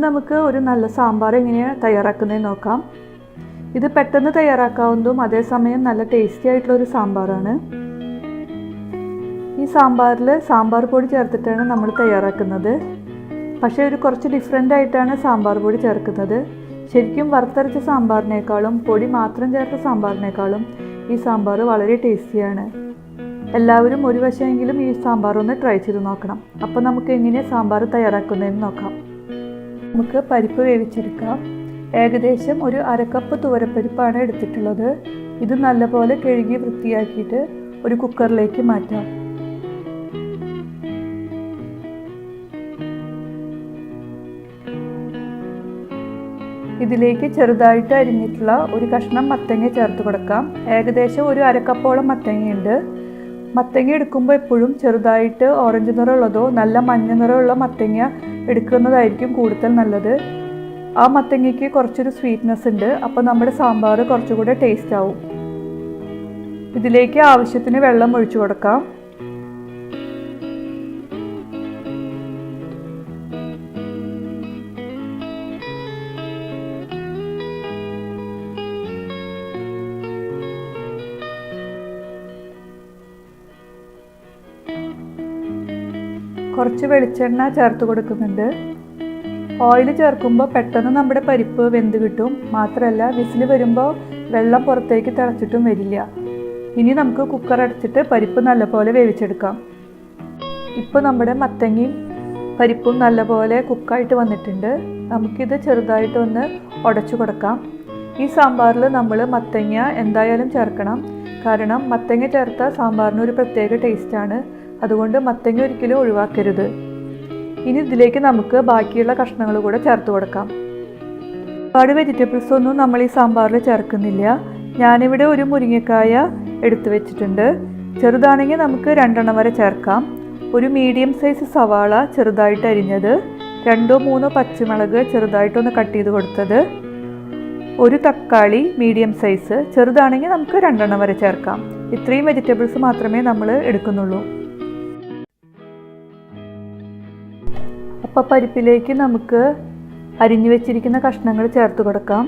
നമുക്ക് ഒരു നല്ല സാമ്പാർ എങ്ങനെയാണ് തയ്യാറാക്കുന്നതെന്ന് നോക്കാം. ഇത് പെട്ടെന്ന് തയ്യാറാക്കാവുന്നതും അതേസമയം നല്ല ടേസ്റ്റി ആയിട്ടുള്ളൊരു സാമ്പാറാണ്. ഈ സാമ്പാറിൽ സാമ്പാർ പൊടി ചേർത്തിട്ടാണ് നമ്മൾ തയ്യാറാക്കുന്നത്. പക്ഷേ ഒരു കുറച്ച് ഡിഫറെൻ്റ് ആയിട്ടാണ് സാമ്പാർ പൊടി ചേർക്കുന്നത്. ശരിക്കും വറുത്തരച്ച സാമ്പാറിനേക്കാളും പൊടി മാത്രം ചേർത്ത സാമ്പാറിനേക്കാളും ഈ സാമ്പാർ വളരെ ടേസ്റ്റിയാണ്. എല്ലാവരും ഒരു വശമെങ്കിലും ഈ സാമ്പാർ ഒന്ന് ട്രൈ ചെയ്ത് നോക്കണം. അപ്പോൾ നമുക്ക് എങ്ങനെ സാമ്പാർ തയ്യാറാക്കുന്നതെന്ന് നോക്കാം. നമുക്ക് പരിപ്പ് വേവിച്ചെടുക്കാം. ഏകദേശം ഒരു അരക്കപ്പ് തുവരപ്പരിപ്പാണ് എടുത്തിട്ടുള്ളത്. ഇത് നല്ലപോലെ കഴുകി വൃത്തിയാക്കിയിട്ട് ഒരു കുക്കറിലേക്ക് മാറ്റാം. ഇതിലേക്ക് ചെറുതായിട്ട് അരിഞ്ഞിട്ടുള്ള ഒരു കഷ്ണം മത്തങ്ങ ചേർത്ത് കൊടുക്കാം. ഏകദേശം ഒരു അരക്കപ്പോളം മത്തങ്ങയുണ്ട്. മത്തങ്ങ എടുക്കുമ്പോൾ എപ്പോഴും ചെറുതായിട്ട് ഓറഞ്ച് നിറമുള്ളതോ നല്ല മഞ്ഞ നിറമുള്ള മത്തങ്ങ എടുക്കുന്നതായിരിക്കും കൂടുതൽ നല്ലത്. ആ മത്തങ്ങയ്ക്ക് കുറച്ചൊരു സ്വീറ്റ്നെസ് ഉണ്ട്. അപ്പോൾ നമ്മുടെ സാമ്പാർ കുറച്ചുകൂടെ ടേസ്റ്റ് ആവും. ഇതിലേക്ക് ആവശ്യത്തിന് വെള്ളം ഒഴിച്ചു കൊടുക്കാം. കുറച്ച് വെളിച്ചെണ്ണ ചേർത്ത് കൊടുക്കുന്നുണ്ട്. ഓയിൽ ചേർക്കുമ്പോൾ പെട്ടെന്ന് നമ്മുടെ പരിപ്പ് വെന്ത് കിട്ടും. മാത്രമല്ല വിസിൽ വരുമ്പോൾ വെള്ളം പുറത്തേക്ക് തിളച്ചിട്ടും വരില്ല. ഇനി നമുക്ക് കുക്കർ അടച്ചിട്ട് പരിപ്പ് നല്ലപോലെ വേവിച്ചെടുക്കാം. ഇപ്പോൾ നമ്മുടെ മത്തങ്ങയും പരിപ്പും നല്ലപോലെ കുക്കായിട്ട് വന്നിട്ടുണ്ട്. നമുക്കിത് ചെറുതായിട്ടൊന്ന് ഉടച്ചു കൊടുക്കാം. ഈ സാമ്പാറിൽ നമ്മൾ മത്തങ്ങ എന്തായാലും ചേർക്കണം. കാരണം മത്തങ്ങ ചേർത്ത സാമ്പാറിന് ഒരു പ്രത്യേക ടേസ്റ്റാണ്. അതുകൊണ്ട് മത്തങ്ങ ഒരിക്കലും ഒഴിവാക്കരുത്. ഇനി ഇതിലേക്ക് നമുക്ക് ബാക്കിയുള്ള കഷ്ണങ്ങൾ കൂടെ ചേർത്ത് കൊടുക്കാം. ഒരുപാട് വെജിറ്റബിൾസ് ഒന്നും നമ്മൾ ഈ സാമ്പാറിൽ ചേർക്കുന്നില്ല. ഞാനിവിടെ ഒരു മുരിങ്ങക്കായ എടുത്തു വെച്ചിട്ടുണ്ട്. ചെറുതാണെങ്കിൽ നമുക്ക് 2 വരെ ചേർക്കാം. ഒരു മീഡിയം സൈസ് സവാള ചെറുതായിട്ട് അരിഞ്ഞത്, 2-3 പച്ചമുളക് ചെറുതായിട്ടൊന്ന് കട്ട് ചെയ്ത് കൊടുത്തത്, ഒരു തക്കാളി മീഡിയം സൈസ് ചെറുതാണെങ്കിൽ നമുക്ക് 2 വരെ ചേർക്കാം. ഇത്രയും വെജിറ്റബിൾസ് മാത്രമേ നമ്മൾ എടുക്കുന്നുള്ളൂ. അപ്പോൾ പരിപ്പിലേക്ക് നമുക്ക് അരിഞ്ഞു വെച്ചിരിക്കുന്ന കഷ്ണങ്ങൾ ചേർത്ത് കൊടുക്കാം.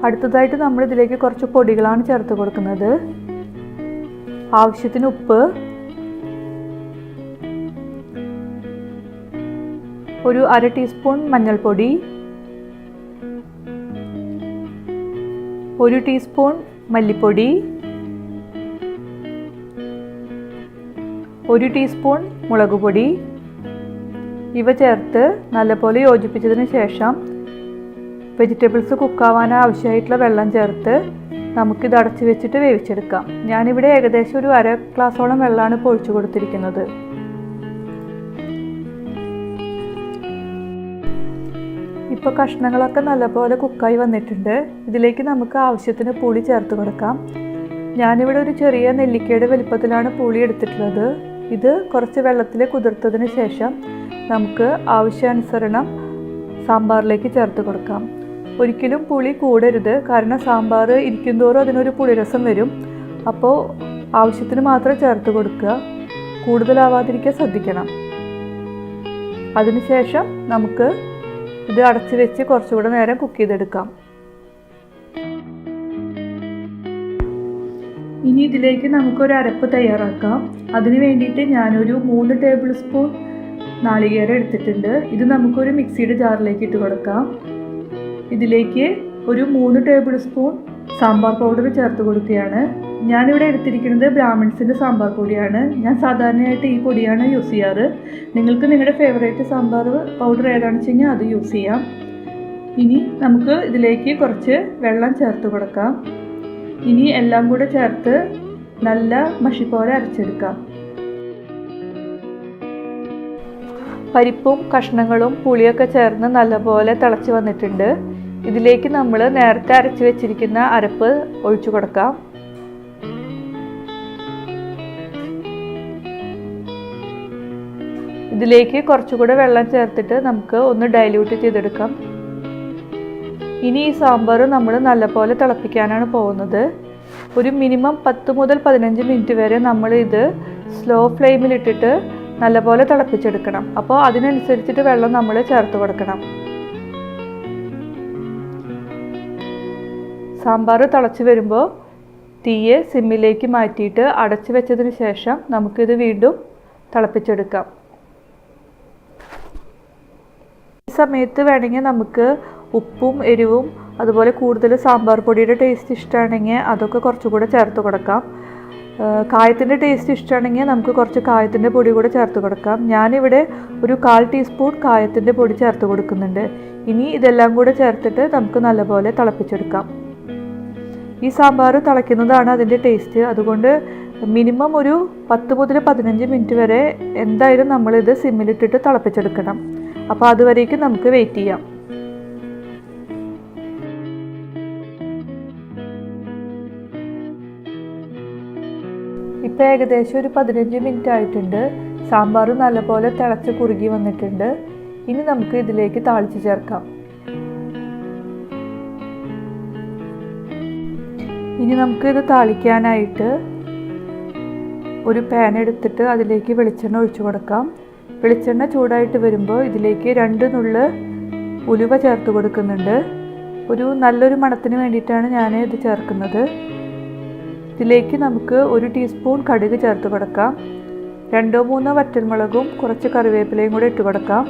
അടുത്തതായിട്ട് നമ്മൾ ഇതിലേക്ക് കുറച്ച് പൊടികളാണ് ചേർത്ത് കൊടുക്കുന്നത്. ആവശ്യത്തിന് ഉപ്പ്, ഒരു 1/2 ടീസ്പൂൺ മഞ്ഞൾപ്പൊടി, 1 ടീസ്പൂൺ മല്ലിപ്പൊടി, 1 ടീസ്പൂൺ മുളക് പൊടി. ഇവ ചേർത്ത് നല്ലപോലെ യോജിപ്പിച്ചതിന് ശേഷം വെജിറ്റബിൾസ് കുക്കാവാൻ ആവശ്യമായിട്ടുള്ള വെള്ളം ചേർത്ത് നമുക്കിത് അടച്ചു വെച്ചിട്ട് വേവിച്ചെടുക്കാം. ഞാനിവിടെ ഏകദേശം ഒരു 1/2 ഗ്ലാസോളം വെള്ളമാണ് ഇപ്പോൾ ഒഴിച്ചു കൊടുത്തിരിക്കുന്നത്. ഇപ്പോൾ കഷ്ണങ്ങളൊക്കെ നല്ലപോലെ കുക്കായി വന്നിട്ടുണ്ട്. ഇതിലേക്ക് നമുക്ക് ആവശ്യത്തിന് പുളി ചേർത്ത് കൊടുക്കാം. ഞാനിവിടെ ഒരു ചെറിയ നെല്ലിക്കയുടെ വലിപ്പത്തിലാണ് പുളി എടുത്തിട്ടുള്ളത്. ഇത് കുറച്ച് വെള്ളത്തിൽ കുതിർത്തതിന് ശേഷം നമുക്ക് ആവശ്യാനുസരണം സാമ്പാറിലേക്ക് ചേർത്ത് കൊടുക്കാം. ഒരിക്കലും പുളി കൂടരുത്. കാരണം സാമ്പാർ ഇരിക്കുന്തോറും അതിനൊരു പുളിരസം വരും. അപ്പോൾ ആവശ്യത്തിന് മാത്രം ചേർത്ത് കൊടുക്കുക. കൂടുതലാവാതിരിക്കാൻ ശ്രദ്ധിക്കണം. അതിനുശേഷം നമുക്ക് ഇത് അടച്ചു വെച്ച് കുറച്ചുകൂടെ നേരം കുക്ക് ചെയ്തെടുക്കാം. ഇനി ഇതിലേക്ക് നമുക്കൊരു അരപ്പ് തയ്യാറാക്കാം. അതിന് വേണ്ടിയിട്ട് ഞാനൊരു 3 ടേബിൾ സ്പൂൺ നാളികേരം എടുത്തിട്ടുണ്ട്. ഇത് നമുക്കൊരു മിക്സിയുടെ ജാറിലേക്ക് ഇട്ട് കൊടുക്കാം. ഇതിലേക്ക് ഒരു 3 ടേബിൾ സ്പൂൺ സാമ്പാർ പൗഡർ ചേർത്ത് കൊടുക്കുകയാണ്. ഞാനിവിടെ എടുത്തിരിക്കുന്നത് ബ്രാഹ്മിൺസിൻ്റെ സാമ്പാർ പൊടിയാണ്. ഞാൻ സാധാരണയായിട്ട് ഈ പൊടിയാണ് യൂസ് ചെയ്യാറ്. നിങ്ങൾക്ക് നിങ്ങളുടെ ഫേവറേറ്റ് സാമ്പാർ പൗഡർ ഏതാണെന്ന് വെച്ച് കഴിഞ്ഞാൽ അത് യൂസ് ചെയ്യാം. ഇനി നമുക്ക് ഇതിലേക്ക് കുറച്ച് വെള്ളം ചേർത്ത് കൊടുക്കാം. ഇനി എല്ലാം കൂടെ ചേർത്ത് നല്ല മഷി പോലെ അരച്ചെടുക്കാം. പരിപ്പും കഷ്ണങ്ങളും പുളിയൊക്കെ ചേർന്ന് നല്ലപോലെ തിളച്ച് വന്നിട്ടുണ്ട്. ഇതിലേക്ക് നമ്മൾ നേരത്തെ അരച്ച് വെച്ചിരിക്കുന്ന അരപ്പ് ഒഴിച്ചു കൊടുക്കാം. ഇതിലേക്ക് കുറച്ചുകൂടെ വെള്ളം ചേർത്തിട്ട് നമുക്ക് ഒന്ന് ഡൈല്യൂട്ട് ചെയ്തെടുക്കാം. ഇനി ഈ സാമ്പാർ നമ്മൾ നല്ലപോലെ തിളപ്പിക്കാനാണ് പോകുന്നത്. ഒരു മിനിമം 10 മുതൽ 15 മിനിറ്റ് വരെ നമ്മൾ ഇത് സ്ലോ ഫ്ലെയിമിലിട്ടിട്ട് നല്ലപോലെ തിളപ്പിച്ചെടുക്കണം. അപ്പോൾ അതിനനുസരിച്ചിട്ട് വെള്ളം നമ്മൾ ചേർത്ത് കൊടുക്കണം. സാമ്പാർ തിളച്ച് വരുമ്പോൾ തീയെ സിമ്മിലേക്ക് മാറ്റിയിട്ട് അടച്ചു വെച്ചതിന് ശേഷം നമുക്കിത് വീണ്ടും തിളപ്പിച്ചെടുക്കാം. ഈ സമയത്ത് വേണമെങ്കിൽ നമുക്ക് ഉപ്പും എരിവും അതുപോലെ കൂടുതൽ സാമ്പാർ പൊടിയുടെ ടേസ്റ്റ് ഇഷ്ടമാണെങ്കിൽ അതൊക്കെ കുറച്ചുകൂടെ ചേർത്ത് കൊടുക്കാം. കായത്തിൻ്റെ ടേസ്റ്റ് ഇഷ്ടമാണെങ്കിൽ നമുക്ക് കുറച്ച് കായത്തിൻ്റെ പൊടി കൂടെ ചേർത്ത് കൊടുക്കാം. ഞാനിവിടെ ഒരു 1/4 ടീസ്പൂൺ കായത്തിൻ്റെ പൊടി ചേർത്ത് കൊടുക്കുന്നുണ്ട്. ഇനി ഇതെല്ലാം കൂടെ ചേർത്തിട്ട് നമുക്ക് നല്ലപോലെ തിളപ്പിച്ചെടുക്കാം. ഈ സാമ്പാർ തിളയ്ക്കുന്നതാണ് അതിൻ്റെ ടേസ്റ്റ്. അതുകൊണ്ട് മിനിമം ഒരു 10 മുതൽ 15 മിനിറ്റ് വരെ എന്തായാലും നമ്മളിത് സിമ്മിലിട്ടിട്ട് തിളപ്പിച്ചെടുക്കണം. അപ്പോൾ അതുവരേക്കും നമുക്ക് വെയിറ്റ് ചെയ്യാം. ഇപ്പോൾ ഏകദേശം ഒരു 15 മിനിറ്റ് ആയിട്ടുണ്ട്. സാമ്പാർ നല്ലപോലെ തിളച്ച് കുറുകി വന്നിട്ടുണ്ട്. ഇനി നമുക്ക് ഇതിലേക്ക് താളിച്ച് ചേർക്കാം. ഇനി നമുക്കിത് താളിക്കാനായിട്ട് ഒരു പാൻ എടുത്തിട്ട് അതിലേക്ക് വെളിച്ചെണ്ണ ഒഴിച്ചു കൊടുക്കാം. വെളിച്ചെണ്ണ ചൂടായിട്ട് വരുമ്പോൾ ഇതിലേക്ക് 2 നുള്ള് ഉലുവ ചേർത്ത് കൊടുക്കുന്നുണ്ട്. ഒരു നല്ലൊരു മണത്തിന് വേണ്ടിയിട്ടാണ് ഞാൻ ഇത് ചേർക്കുന്നത്. ഇതിലേക്ക് നമുക്ക് 1 ടീസ്പൂൺ കടുക് ചേർത്ത് കൊടുക്കാം. 2-3 വറ്റൽമുളകും കുറച്ച് കറിവേപ്പിലയും കൂടെ ഇട്ട് കൊടുക്കാം.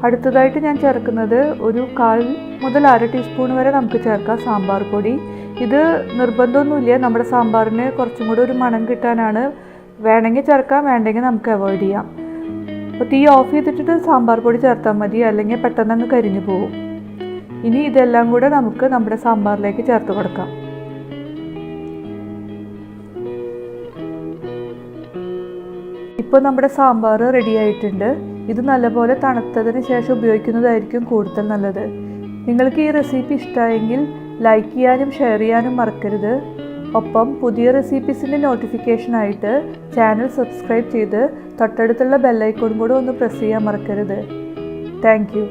അടുത്തതായിട്ട് ഞാൻ ചേർക്കുന്നത് ഒരു 1/4 മുതൽ 1/2 ടീസ്പൂൺ വരെ നമുക്ക് ചേർക്കാം സാമ്പാർ പൊടി. ഇത് നിർബന്ധമൊന്നുമില്ല, നമ്മുടെ സാമ്പാറിന് കുറച്ചും കൂടെ ഒരു മണം കിട്ടാനാണ്. വേണമെങ്കിൽ ചേർക്കാം, വേണ്ടെങ്കിൽ നമുക്ക് അവോയ്ഡ് ചെയ്യാം. അപ്പോൾ തീ ഓഫ് ചെയ്തിട്ട് സാമ്പാർ പൊടി ചേർത്താൽ മതി, അല്ലെങ്കിൽ പെട്ടെന്ന് അങ്ങ് കരിഞ്ഞു പോകും. ഇനി ഇതെല്ലാം കൂടെ നമുക്ക് നമ്മുടെ സാമ്പാറിലേക്ക് ചേർത്ത് കൊടുക്കാം. ഇപ്പോൾ നമ്മുടെ സാമ്പാർ റെഡി ആയിട്ടുണ്ട്. ഇത് നല്ലപോലെ തണുത്തതിന് ശേഷം ഉപയോഗിക്കുന്നതായിരിക്കും കൂടുതൽ നല്ലത്. നിങ്ങൾക്ക് ഈ റെസിപ്പി ഇഷ്ടമായെങ്കിൽ ലൈക്ക് ചെയ്യാനും ഷെയർ ചെയ്യാനും മറക്കരുത്. ഒപ്പം പുതിയ റെസിപ്പീസിൻ്റെ നോട്ടിഫിക്കേഷനായിട്ട് ചാനൽ സബ്സ്ക്രൈബ് ചെയ്ത് തൊട്ടടുത്തുള്ള ബെല്ലൈക്കോൺ കൂടെ ഒന്ന് പ്രസ് ചെയ്യാൻ മറക്കരുത്. Thank you.